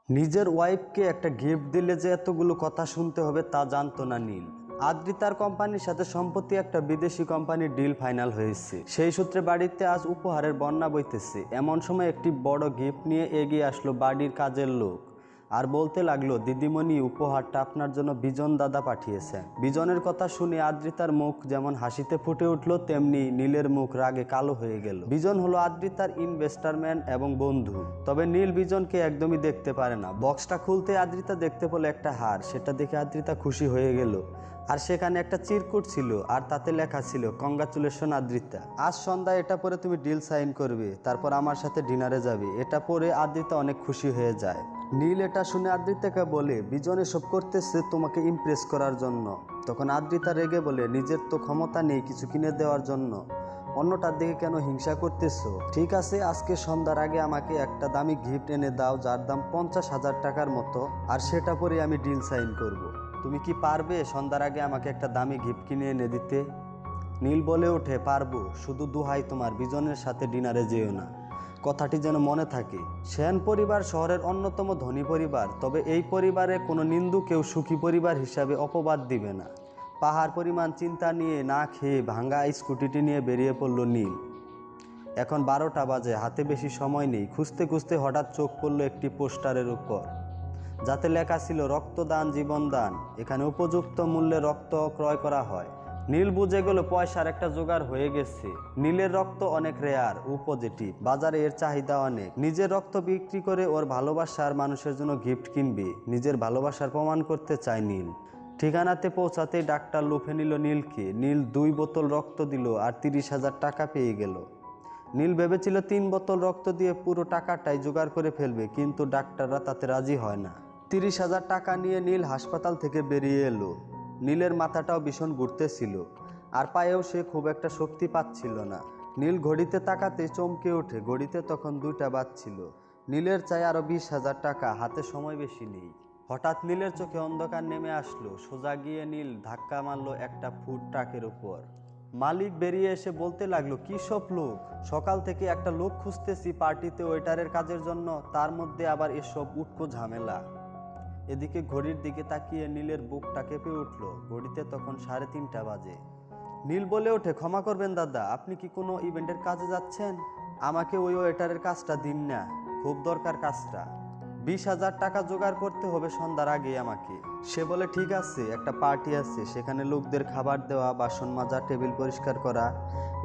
নিজের ওয়াইফকে একটা গিফট দিলে যে এতগুলো কথা শুনতে হবে তা জানতো না নীল। আদ্রিতার কোম্পানির সাথে সম্প্রতি একটা বিদেশি কোম্পানির ডিল ফাইনাল হয়েছে। সেই সূত্রে বাড়িতে আজ উপহারের বন্যা বইতেছে। এমন সময় একটি বড় গিফট নিয়ে এগিয়ে আসলো বাড়ির কাজের লোক আর বলতে লাগলো, দিদিমণি, উপহারটা আপনার জন্য বিজন দাদা পাঠিয়েছেন। বিজনের কথা শুনে আদ্রিতার মুখ যেমন হাসিতে ফুটে উঠলো, তেমনি নীলের মুখ রাগে কালো হয়ে গেল। বিজন হলো আদ্রিতার ইনভেস্টরম্যান এবং বন্ধু, তবে নীল বিজনকে একদমই দেখতে পারে না। বক্সটা খুলতে আদ্রিতা দেখতে পেল একটা হার। সেটা দেখে আদ্রিতা খুশি হয়ে গেল। আর সেখানে একটা চিরকুট ছিল আর তাতে লেখা ছিল, কংগ্রাচুলেশন আদ্রিতা, আজ সন্ধ্যায় এটা পরে তুমি ডিল সাইন করবে, তারপর আমার সাথে ডিনারে যাবে। এটা পরে আদ্রিতা অনেক খুশি হয়ে যায়। নীল এটা শুনে আদ্রিতাকে বলে, বিজন এসব করতেছে তোমাকে ইমপ্রেস করার জন্য। তখন আদ্রিতা রেগে বলে, নিজের তো ক্ষমতা নেই কিছু কিনে দেওয়ার জন্য, অন্যটার দিকে কেন হিংসা করতেছো? ঠিক আছে, আজকে সন্ধ্যার আগে আমাকে একটা দামি গিফট এনে দাও যার দাম 50,000 টাকার মতো, আর সেটা পরে আমি ডিল সাইন করব। তুমি কি পারবে সন্ধ্যার আগে আমাকে একটা দামি গিফট কিনে এনে দিতে? নীল বলে ওঠে, পারবো, শুধু দুহাই তোমার, বিজনের সাথে ডিনারে যেও না। কথাটি যেন মনে থাকে। সেন পরিবার শহরের অন্যতম ধনী পরিবার, তবে এই পরিবারে কোনো নিন্দুকেও সুখী পরিবার হিসাবে অপবাদ দিবে না। পাহাড় পরিমাণ চিন্তা নিয়ে না খেয়ে ভাঙ্গা স্কুটিটি নিয়ে বেরিয়ে পড়ল নীল। এখন 12টা বাজে, হাতে বেশি সময় নেই। খুঁজতে খুঁজতে হঠাৎ চোখ পড়ল একটি পোস্টারের উপর, যাতে লেখা ছিল, রক্তদান জীবনদান, এখানে উপযুক্ত মূল্যে রক্ত ক্রয় করা হয়। নীল বুঝে গেল পয়সার একটা জোগাড় হয়ে গেছে। নীলের রক্ত অনেক রেয়ার ও পজিটিভ, বাজারে এর চাহিদা অনেক। নিজের রক্ত বিক্রি করে ওর ভালোবাসার মানুষের জন্য গিফট কিনবে। নিজের ভালোবাসার প্রমাণ করতে চায় নীল। ঠিকানাতে পৌঁছাতেই ডাক্তার লুফে নিল নীলকে। নীল 2 বোতল রক্ত দিল আর 30,000 টাকা পেয়ে গেল। নীল ভেবেছিল 3 বোতল রক্ত দিয়ে পুরো টাকাটাই জোগাড় করে ফেলবে, কিন্তু ডাক্তাররা তাতে রাজি হয় না। 30,000 টাকা নিয়ে নীল হাসপাতাল থেকে বেরিয়ে এলো। নীলের মাথাটাও ভীষণ ঘুরতেছিল আর পায়েও সে খুব একটা শক্তি পাচ্ছিল না। নীল ঘড়িতে তাকাতে চমকে ওঠে। ঘড়িতে তখন 2টা বাজছিল। নীলের চাই আরো 20,000 টাকা, হাতে সময় বেশি নেই। হঠাৎ নীলের চোখে অন্ধকার নেমে আসলো। সোজা গিয়ে নীল ধাক্কা মারলো একটা ফুড ট্রাকের উপর। মালিক বেরিয়ে এসে বলতে লাগলো, কি সব লোক, সকাল থেকে একটা লোক খুঁজতেছি পার্টিতে ওয়েটারের কাজের জন্য, তার মধ্যে আবার এসব উটকো ঝামেলা। এদিকে ঘড়ির দিকে তাকিয়ে নীলের বুকটা কেঁপে উঠল। ঘড়িতে তখন 3:30 বাজে। নীল বলে ওঠে, ক্ষমা করবেন দাদা, আপনি কি কোনো ইভেন্টের কাজে যাচ্ছেন? আমাকে ওই ওয়েটারের কাজটা দিন না, খুব দরকার কাজটা। 20,000 টাকা জোগাড় করতে হবে সন্ধ্যার আগে আমাকে। সে বলে, ঠিক আছে, একটা পার্টি আছে, সেখানে লোকদের খাবার দেওয়া, বাসন মাজা, টেবিল পরিষ্কার করা,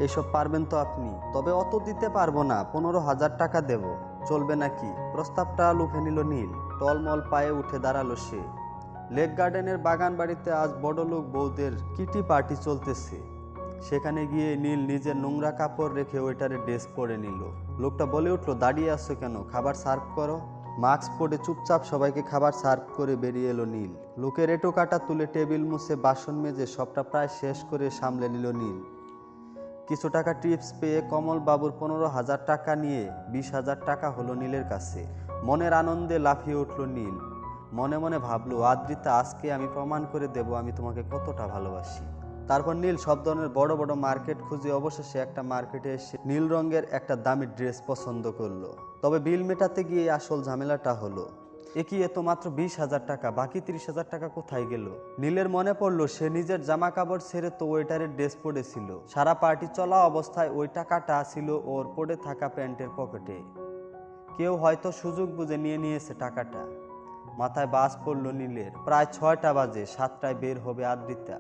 এসব পারবেন তো আপনি? তবে অত দিতে পারবো না, 15,000 টাকা দেব, চলবে নাকি? প্রস্তাবটা লুফে নিল নীল। টলমল পায়ে উঠে দাঁড়ালো সে। লেক গার্ডেনের বাগান বাড়িতে আজ বড়লোক বউদের কিটি পার্টি চলতেছে। সেখানে গিয়ে নীল নিজের নোংরা কাপড় রেখে ওয়েটারের ড্রেস পরে নিল। লোকটা বলে উঠলো, দাঁড়িয়ে আসছো কেন, খাবার সার্ভ করো। মাস্ক পরে চুপচাপ সবাইকে খাবার সার্ভ করে বেরিয়ে এলো নীল। লোকের এঁটো কাটা তুলে টেবিল মুছে বাসন মেজে সবটা প্রায় শেষ করে সামলে নিল নীল। কিছু টাকা টিপস পেয়ে কমল বাবুর 15,000 টাকা নিয়ে 20,000 টাকা হলো নীলের কাছে। মনের আনন্দে লাফিয়ে উঠল নীল। মনে মনে ভাবলো, আদ্রিতা, আজকে আমি প্রমাণ করে দেব আমি তোমাকে কতটা ভালোবাসি। তারপর নীল সব ধরনের বড় বড় মার্কেট খুঁজে অবশেষে একটা মার্কেটে এসে নীল রঙের একটা দামি ড্রেস পছন্দ করলো। তবে বিল মেটাতে গিয়ে আসল ঝামেলাটা হলো। এ তো মাত্র 20,000 টাকা, বাকি 30,000 টাকা কোথায় গেল? নীলের মনে পড়লো সে নিজের জামা কাপড় ছেড়ে তো ওয়েটারের ড্রেস পরেছিল। সারা পার্টি চলা অবস্থায় ওই টাকাটা ছিল ওর পড়ে থাকা প্যান্টের পকেটে। কেউ হয়তো সুযোগ বুঝে নিয়ে নিয়েছে টাকাটা। মাথায় বাজ পড়ল নীলের। প্রায় 6টা বাজে। 7টায় বের হবে আদ্রিতা।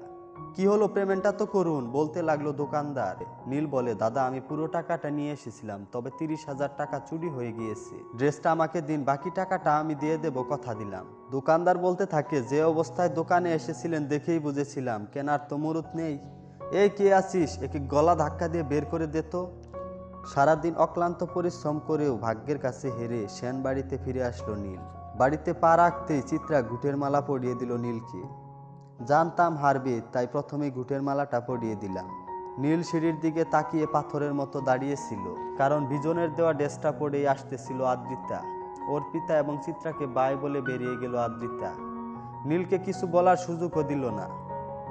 কি হলো, পেমেন্টটা তো করুন, বলতে লাগলো দোকানদার। নীল বলে, দাদা, আমি পুরো টাকাটা নিয়ে এসেছিলাম, তবে 30,000 টাকা চুরি হয়ে গিয়েছে। ড্রেসটা আমাকে দিন, বাকি টাকাটা আমি দিয়ে দেব, কথা দিলাম। দোকানদার বলতে থাকে, যে অবস্থায় দোকানে এসেছিলেন দেখেই বুঝেছিলাম, কেনার তো মুরুত নেই। এই কে আছিস, একে গলা ধাক্কা দিয়ে বের করে দে তো। সারাদিন অক্লান্ত পরিশ্রম করেও ভাগ্যের কাছে হেরে সেন বাড়িতে ফিরে আসলো নীল। বাড়িতে পা রাখতেই চিত্রা ঘুঁটের মালা পরিয়ে দিল নীলকে। জানতাম হারবে, তাই প্রথমেই ঘুঁটের মালাটা পরিয়ে দিলাম। নীল সিঁড়ির দিকে তাকিয়ে পাথরের মতো দাঁড়িয়েছিল, কারণ বিজনের দেওয়া ড্রেসটা পরেই আসতেছিল আদ্রিতা। ওর পিতা এবং চিত্রাকে বাই বলে বেরিয়ে গেল আদ্রিতা। নীলকে কিছু বলার সুযোগও দিল না,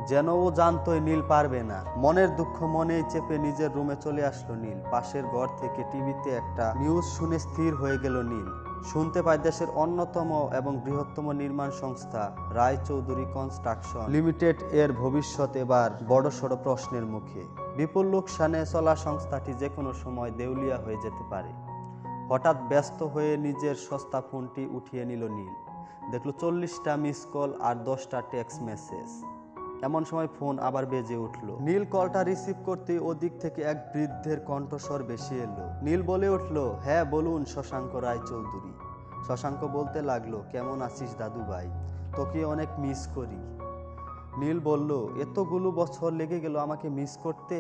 যেন ও জানতোই নীল পারবে না। মনের দুঃখ মনেই চেপে নিজের রুমে চলে আসলো নীল। পাশের ঘর থেকে টিভিতে একটা নিউজ শুনে স্থির হয়ে গেল নীল। শুনতে পায় দেশের অন্যতম এবং বৃহত্তম নির্মাণ সংস্থা রায়চৌধুরী কনস্ট্রাকশন লিমিটেড এর ভবিষ্যৎ এবার বড়সড় প্রশ্নের মুখে। বিপুল লোকসানে চলা সংস্থাটি যে কোনো সময় দেউলিয়া হয়ে যেতে পারে। হঠাৎ ব্যস্ত হয়ে নিজের সস্তা ফোনটি উঠিয়ে নিল নীল। দেখল 40টা মিস কল আর 10টা টেক্সট মেসেজ। এমন সময় ফোন আবার বেজে উঠল। নীল কলটা রিসিভ করতে ওদিক থেকে এক বৃদ্ধের কণ্ঠস্বর ভেসে এলো। নীল বলে উঠল, হ্যাঁ বলুন শশাঙ্ক রায়চৌধুরী। শশাঙ্ক বলতে লাগলো, কেমন আছিস দাদু ভাই, তোকে অনেক মিস করি। নীল বলল, এতগুলো বছর লেগে গেল আমাকে মিস করতে?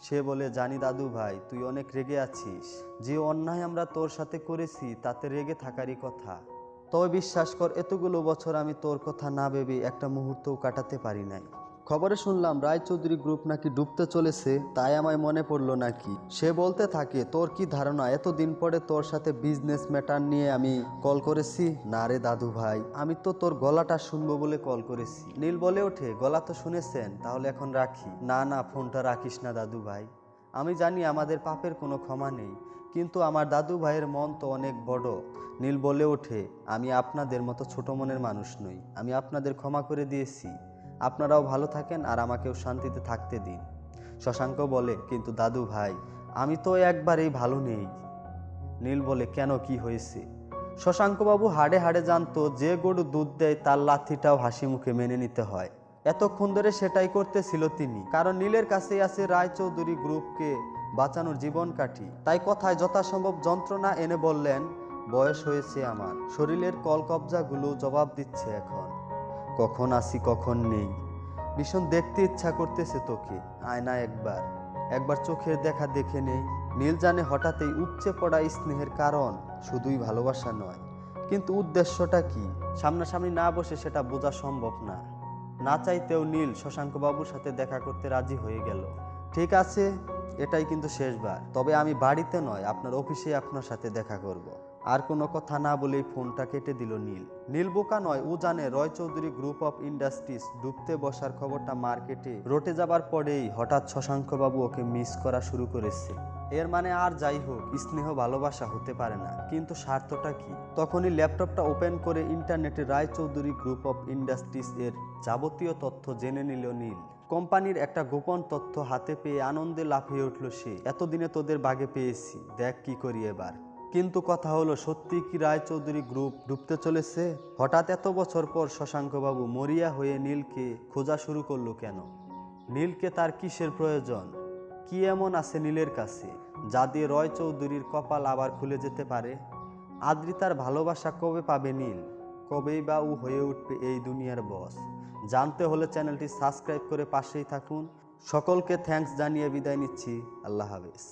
সে বলে, জানি দাদু ভাই তুই অনেক রেগে আছিস। যে অন্যায় আমরা তোর সাথে করেছি তাতে রেগে থাকারই কথা। তবে বিশ্বাস কর, এতগুলো বছর আমি তোর কথা না ভেবে একটা মুহূর্তও কাটাতে পারি নাই। খবরে শুনলাম রায়চৌধুরী গ্রুপ নাকি ডুবতে চলেছে, তাই আমায় মনে পড়লো নাকি। সে বলতে থাকে, তোর কি ধারণা এতদিন পরে তোর সাথে বিজনেস ম্যাটার নিয়ে আমি কল করেছি? না রে দাদু ভাই, আমি তো তোর গলাটা শুনবো বলে কল করেছি। নীল বলে ওঠে, গলা তো শুনেছেন, তাহলে এখন রাখি। না না, ফোনটা রাখিস না দাদু ভাই। আমি জানি আমাদের পাপের কোনো ক্ষমা নেই, কিন্তু আমার দাদু ভাইয়ের মন তো অনেক বড়। নীল বলে ওঠে, আমি আপনাদের মতো ছোট মনের মানুষ নই, আমি আপনাদের ক্ষমা করে দিয়েছি। আপনারাও ভালো থাকেন আর আমাকেও শান্তিতে থাকতে দিন। শশাঙ্ক বলে, কিন্তু দাদু ভাই আমি তো একবারেই ভালো নেই। নীল বলে, কেন, কি হয়েছে? শশাঙ্কবাবু হাড়ে হাড়ে জানতো যে গরু দুধ দেয় তার লাথিটাও হাসি মুখে মেনে নিতে হয়। এতক্ষণ ধরে সেটাই করতেছিল তিনি, কারণ নীলের কাছেই আছে রায়চৌধুরী গ্রুপকে বাঁচানোর জীবন কাঠি। তাই কথায় যথাসম্ভব যন্ত্রণা এনে বললেন, বয়স হয়েছে আমার, শরীরের কলকবজাগুলো জবাব দিচ্ছে এখন, কখন আসি কখন নেই। ভীষণ দেখতে ইচ্ছা করতেছে তোকে, আয়না একবার চোখের দেখা দেখে নেই। নীল জানে হঠাৎই উপচে পড়া স্নেহের কারণ শুধুই ভালোবাসা নয়, কিন্তু উদ্দেশ্যটা কি সামনাসামনি না বসে সেটা বোঝা সম্ভব না। না চাইতেও নীল শশাঙ্কবাবুর সাথে দেখা করতে রাজি হয়ে গেল। ঠিক আছে, এটাই কিন্তু শেষবার, তবে আমি বাড়িতে নয় আপনার অফিসে আপনার সাথে দেখা করব। আর কোনো কথা না বলেই ফোনটা কেটে দিল নীল। নীল বোকা নয়, ও জানে রায়চৌধুরী গ্রুপ অফ ইন্ডাস্ট্রিজ ডুবতে বসার খবরটা মার্কেটে রটে যাবার পরেই হঠাৎ শশাঙ্কবাবু ওকে মিস করা শুরু করেছে। এর মানে আর যাই হোক, স্নেহ ভালোবাসা হতে পারে না, কিন্তু স্বার্থটা কি? তখনই ল্যাপটপটা ওপেন করে ইন্টারনেটে রায়চৌধুরী গ্রুপ অফ ইন্ডাস্ট্রিজ এর যাবতীয় তথ্য জেনে নিল নীল। কোম্পানির একটা গোপন তথ্য হাতে পেয়ে আনন্দে লাফিয়ে উঠল সে। এতদিনে তোদের বাগে পেয়েছি, দেখ কি করি এবার। কিন্তু কথা হলো, সত্যি কি রায়চৌধুরী গ্রুপ ডুবতে চলেছে? হঠাৎ এত বছর পর শশাঙ্কবাবু মরিয়া হয়ে নীলকে খোঁজা শুরু করলো কেন? নীলকে তার কিসের প্রয়োজন? কি এমন আছে নীলের কাছে যা দিয়ে রায়চৌধুরীর কপাল আবার খুলে যেতে পারে? আদ্রিতার ভালোবাসা কবে পাবে নীল? কবেই বা ও হয়ে উঠবে এই দুনিয়ার বস? জানতে হলে চ্যানেলটি সাবস্ক্রাইব করে পাশেই থাকুন। সকলকে থ্যাঙ্কস জানিয়ে বিদায় নিচ্ছি। আল্লাহ হাফেজ।